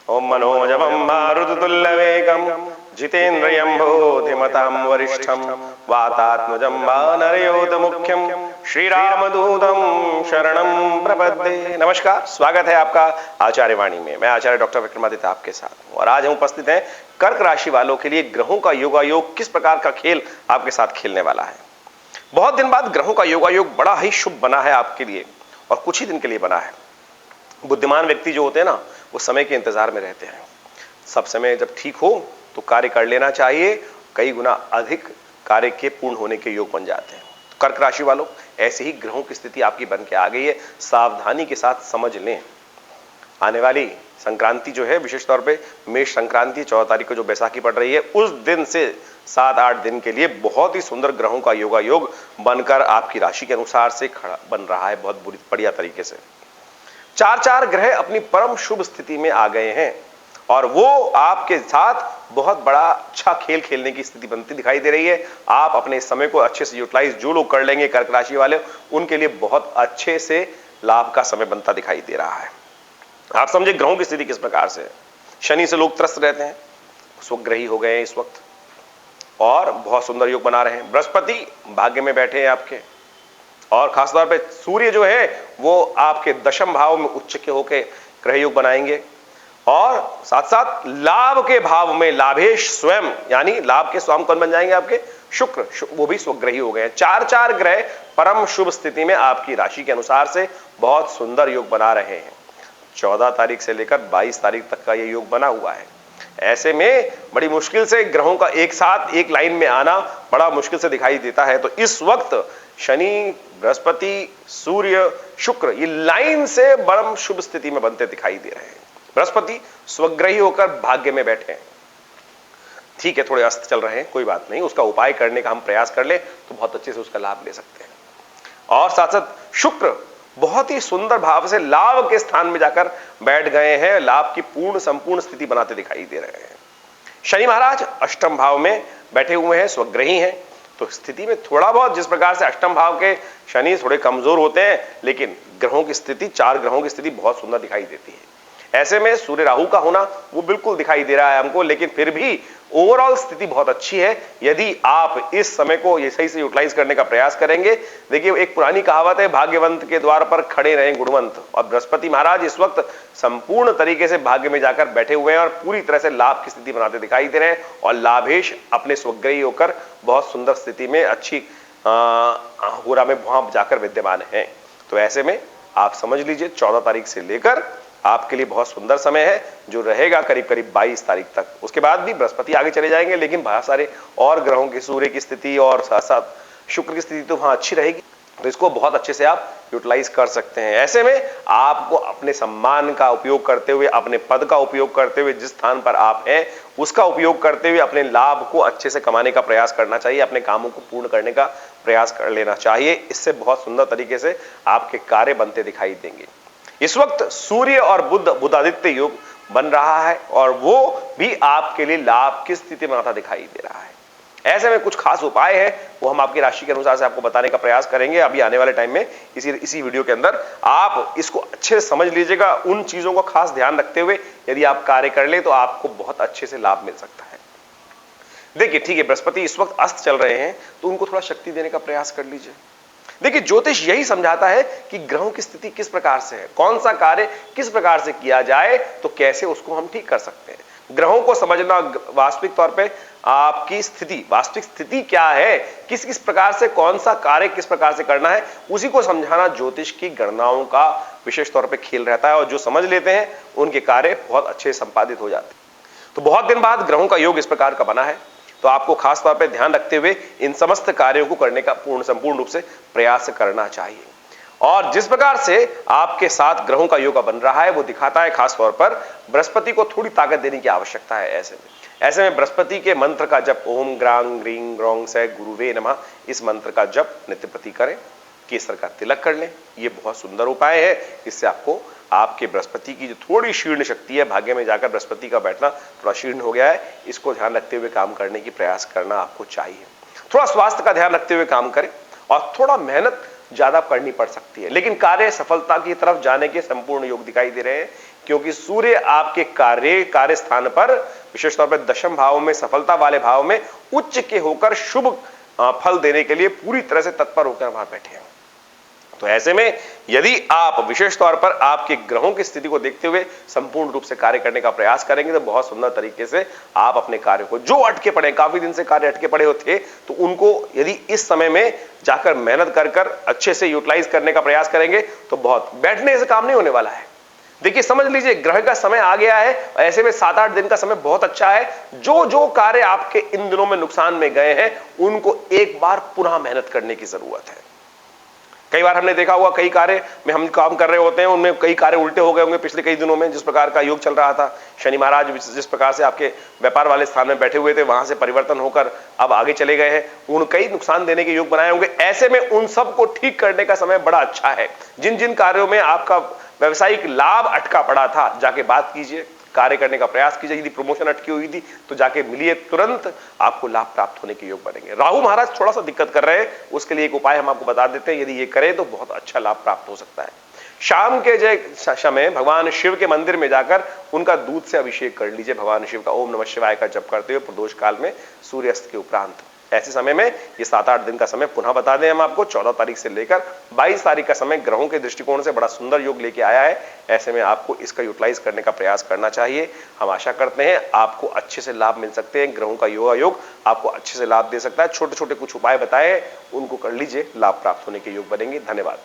ओम मनोजवं मारुततुल्यवेगं जितेन्द्रियं बुद्धिमतां वरिष्ठं वातात्मजं वानरयोतमुख्यं श्रीरामदूतं शरणं प्रपद्ये। नमस्कार, स्वागत है आपका आचार्य वाणी में। मैं आचार्य डॉक्टर विक्रमादित्य आपके साथ हूं और आज हम उपस्थित हैं कर्क राशि वालों के लिए ग्रहों का योगायोग किस प्रकार का खेल आपके साथ खेलने वाला है। बहुत दिन बाद ग्रहों का योगायोग बड़ा ही शुभ बना है आपके लिए और कुछ ही दिन के लिए बना है। बुद्धिमान व्यक्ति जो होते हैं ना, वो समय के इंतजार में रहते हैं। सब समय जब ठीक हो तो कार्य कर लेना चाहिए, कई गुना अधिक कार्य के पूर्ण होने के योग बन जाते हैं। तो कर्क राशि वालों, ऐसे ही ग्रहों की स्थिति आपकी बन के आ गई है, सावधानी के साथ समझ लें। आने वाली संक्रांति जो है, विशेष तौर पे मेष संक्रांति 14 तारीख को जो बैसाखी पड़ रही है, उस दिन से 7-8 दिन के लिए बहुत ही सुंदर ग्रहों का योगायोग बनकर आपकी राशि के अनुसार से खड़ा बन रहा है, बहुत बढ़िया तरीके से। 4 ग्रह अपनी परम शुभ स्थिति में आ गए हैं और वो आपके साथ बहुत बड़ा अच्छा खेल खेलने की स्थिति बनती दिखाई दे रही है। आप अपने समय को अच्छे से यूटिलाइज जो लोग कर लेंगे कर्क राशि वाले, उनके लिए बहुत अच्छे से लाभ का समय बनता दिखाई दे रहा है। आप समझे ग्रहों की स्थिति किस प्रकार से है। शनि से लोग त्रस्त रहते हैं, स्वग्रही हो गए हैं इस वक्त और बहुत सुंदर योग बना रहे हैं। बृहस्पति भाग्य में बैठे हैं आपके और खासतौर पे सूर्य जो है वो आपके दशम भाव में उच्च के होके ग्रह योग बनाएंगे और साथ साथ लाभ के भाव में लाभेश स्वयं, यानी लाभ के स्वामी कौन बन जाएंगे आपके शुक्र, वो भी स्वग्रही हो गए हैं। 4 ग्रह परम शुभ स्थिति में आपकी राशि के अनुसार से बहुत सुंदर योग बना रहे हैं। 14 तारीख से लेकर 22 तारीख तक का ये योग बना हुआ है। ऐसे में बड़ी मुश्किल से ग्रहों का एक साथ एक लाइन में आना बड़ा मुश्किल से दिखाई देता है। तो इस वक्त शनि, बृहस्पति, सूर्य, शुक्र ये लाइन से परम शुभ स्थिति में बनते दिखाई दे रहे हैं। बृहस्पति स्वग्रही होकर भाग्य में बैठे हैं। ठीक है, थोड़े अस्त चल रहे हैं, कोई बात नहीं, उसका उपाय करने का हम प्रयास कर ले तो बहुत अच्छे से उसका लाभ ले सकते हैं। और साथ साथ शुक्र बहुत ही सुंदर भाव से लाभ के स्थान में जाकर बैठ गए हैं, लाभ की पूर्ण संपूर्ण स्थिति बनाते दिखाई दे रहे हैं। शनि महाराज अष्टम भाव में बैठे हुए हैं, स्वग्रही हैं। तो स्थिति में थोड़ा बहुत जिस प्रकार से अष्टम भाव के शनि थोड़े कमजोर होते हैं, लेकिन ग्रहों की स्थिति 4 ग्रहों की स्थिति बहुत सुंदर दिखाई देती है। ऐसे में सूर्य राहु का होना वो बिल्कुल दिखाई दे रहा है हमको, लेकिन फिर भी ओवरऑल स्थिति बहुत अच्छी है यदि आप इस समय को ये सही से यूटिलाइज करने का प्रयास करेंगे। देखिए, एक पुरानी कहावत है, भाग्यवंत के द्वार पर खड़े रहें गुणवंत, और बृहस्पति महाराज इस वक्त संपूर्ण तरीके से भाग्य में जाकर बैठे हुए हैं और पूरी तरह से लाभ की स्थिति बनाते दिखाई दे रहे हैं और लाभेश अपने स्वग्रही होकर बहुत सुंदर स्थिति में अच्छी होरा में वहां जाकर विद्यमान है। तो ऐसे में आप समझ लीजिए 14 तारीख से लेकर आपके लिए बहुत सुंदर समय है, जो रहेगा करीब करीब 22 तारीख तक। उसके बाद भी बृहस्पति आगे चले जाएंगे, लेकिन बहुत सारे और ग्रहों की, सूर्य की स्थिति और साथ साथ शुक्र की स्थिति तो वहां अच्छी रहेगी। तो इसको बहुत अच्छे से आप यूटिलाइज कर सकते हैं। ऐसे में आपको अपने सम्मान का उपयोग करते हुए, अपने पद का उपयोग करते हुए, जिस स्थान पर आप हैं उसका उपयोग करते हुए अपने लाभ को अच्छे से कमाने का प्रयास करना चाहिए, अपने कामों को पूर्ण करने का प्रयास कर लेना चाहिए। इससे बहुत सुंदर तरीके से आपके कार्य बनते दिखाई देंगे। इस वक्त सूर्य और बुधादित्य योग बन रहा है और वो भी आपके लिए लाभ की स्थिति में आता दिखाई दे रहा है। ऐसे में कुछ खास उपाय है, वो हम आपकी राशि के अनुसार से आपको बताने का प्रयास करेंगे अभी आने वाले टाइम में इसी वीडियो के अंदर। आप इसको अच्छे से समझ लीजिएगा, उन चीजों को खास ध्यान रखते हुए यदि आप कार्य कर ले तो आपको बहुत अच्छे से लाभ मिल सकता है। देखिए, ठीक है, बृहस्पति इस वक्त अस्त चल रहे हैं तो उनको थोड़ा शक्ति देने का प्रयास कर लीजिए। देखिए, ज्योतिष यही समझाता है कि ग्रहों की स्थिति किस प्रकार से है, कौन सा कार्य किस प्रकार से किया जाए तो कैसे उसको हम ठीक कर सकते हैं। ग्रहों को समझना, वास्तविक तौर पे आपकी स्थिति, वास्तविक स्थिति क्या है, किस किस प्रकार से कौन सा कार्य किस प्रकार से करना है, उसी को समझाना ज्योतिष की गणनाओं का विशेष तौर पे खेल रहता है और जो समझ लेते हैं उनके कार्य बहुत अच्छे संपादित हो जाते हैं। तो बहुत दिन बाद ग्रहों का योग इस प्रकार का बना है, तो आपको खास तौर पे ध्यान रखते हुए इन समस्त कार्यों को करने का संपूर्ण रूप से प्रयास करना चाहिए। और जिस प्रकार से आपके साथ ग्रहों का योग बन रहा है वो दिखाता है खास तौर पर बृहस्पति को थोड़ी ताकत देने की आवश्यकता है। ऐसे में बृहस्पति के मंत्र का जप, ओम ग्रांग ग्रीं ग्रौं से गुरुवे नमः, इस मंत्र का जप नित्य प्रति करें। केसर का तिलक कर लें, ये बहुत सुंदर उपाय है। इससे आपको आपके बृहस्पति की जो थोड़ी शीर्ण शक्ति है, भाग्य में जाकर बृहस्पति का बैठना थोड़ा शीर्ण हो गया है, इसको ध्यान रखते हुए काम करने की प्रयास करना आपको चाहिए। थोड़ा स्वास्थ्य का ध्यान रखते हुए काम करें और थोड़ा मेहनत ज्यादा करनी पड़ सकती है, लेकिन कार्य सफलता की तरफ जाने के संपूर्ण योग दिखाई दे रहे हैं, क्योंकि सूर्य आपके कार्य स्थान पर विशेष तौर पर दशम भाव में, सफलता वाले भाव में उच्च के होकर शुभ फल देने के लिए पूरी तरह से तत्पर होकर वहां बैठे हैं। तो ऐसे में यदि आप विशेष तौर पर आपके ग्रहों की स्थिति को देखते हुए संपूर्ण रूप से कार्य करने का प्रयास करेंगे तो बहुत सुंदर तरीके से आप अपने कार्य को, जो अटके पड़े, काफी दिन से कार्य अटके पड़े होते, तो उनको यदि इस समय में जाकर मेहनत कर अच्छे से यूटिलाइज करने का प्रयास करेंगे तो बहुत, बैठने से काम नहीं होने वाला है। देखिए समझ लीजिए ग्रह का समय आ गया है, ऐसे में 7-8 दिन का समय बहुत अच्छा है। जो जो कार्य आपके इन दिनों में नुकसान में गए हैं उनको एक बार पुनः मेहनत करने की जरूरत है। कई बार हमने देखा होगा कई कार्य में हम काम कर रहे होते हैं, उनमें कई कार्य उल्टे हो गए होंगे पिछले कई दिनों में। जिस प्रकार का योग चल रहा था, शनि महाराज जिस प्रकार से आपके व्यापार वाले स्थान में बैठे हुए थे, वहां से परिवर्तन होकर अब आगे चले गए हैं, उन कई नुकसान देने के योग बनाए होंगे। ऐसे में उन सब को ठीक करने का समय बड़ा अच्छा है। जिन जिन कार्यों में आपका व्यवसायिक लाभ अटका पड़ा था, जाके बात कीजिए, कार्य करने का प्रयास कीजिए। यदि प्रमोशन अटकी हुई थी तो जाके मिलिए, तुरंत आपको लाभ प्राप्त होने के योग बनेंगे। राहु महाराज थोड़ा सा दिक्कत कर रहे हैं, उसके लिए एक उपाय हम आपको बता देते हैं, यदि ये करें तो बहुत अच्छा लाभ प्राप्त हो सकता है। शाम के समय भगवान शिव के मंदिर में जाकर उनका दूध से अभिषेक कर लीजिए, भगवान शिव का ओम नमः शिवाय का जप करते हुए प्रदोष काल में सूर्यास्त के उपरांत। ऐसे समय में ये 7-8 दिन का समय पुनः बता दें हम आपको, 14 तारीख से लेकर 22 तारीख का समय ग्रहों के दृष्टिकोण से बड़ा सुंदर योग लेके आया है। ऐसे में आपको इसका यूटिलाइज करने का प्रयास करना चाहिए। हम आशा करते हैं आपको अच्छे से लाभ मिल सकते हैं। ग्रहों का योगा योग आपको अच्छे से लाभ दे सकता है। छोटे छोटे कुछ उपाय बताए, उनको कर लीजिए, लाभ प्राप्त होने के योग बनेंगे। धन्यवाद।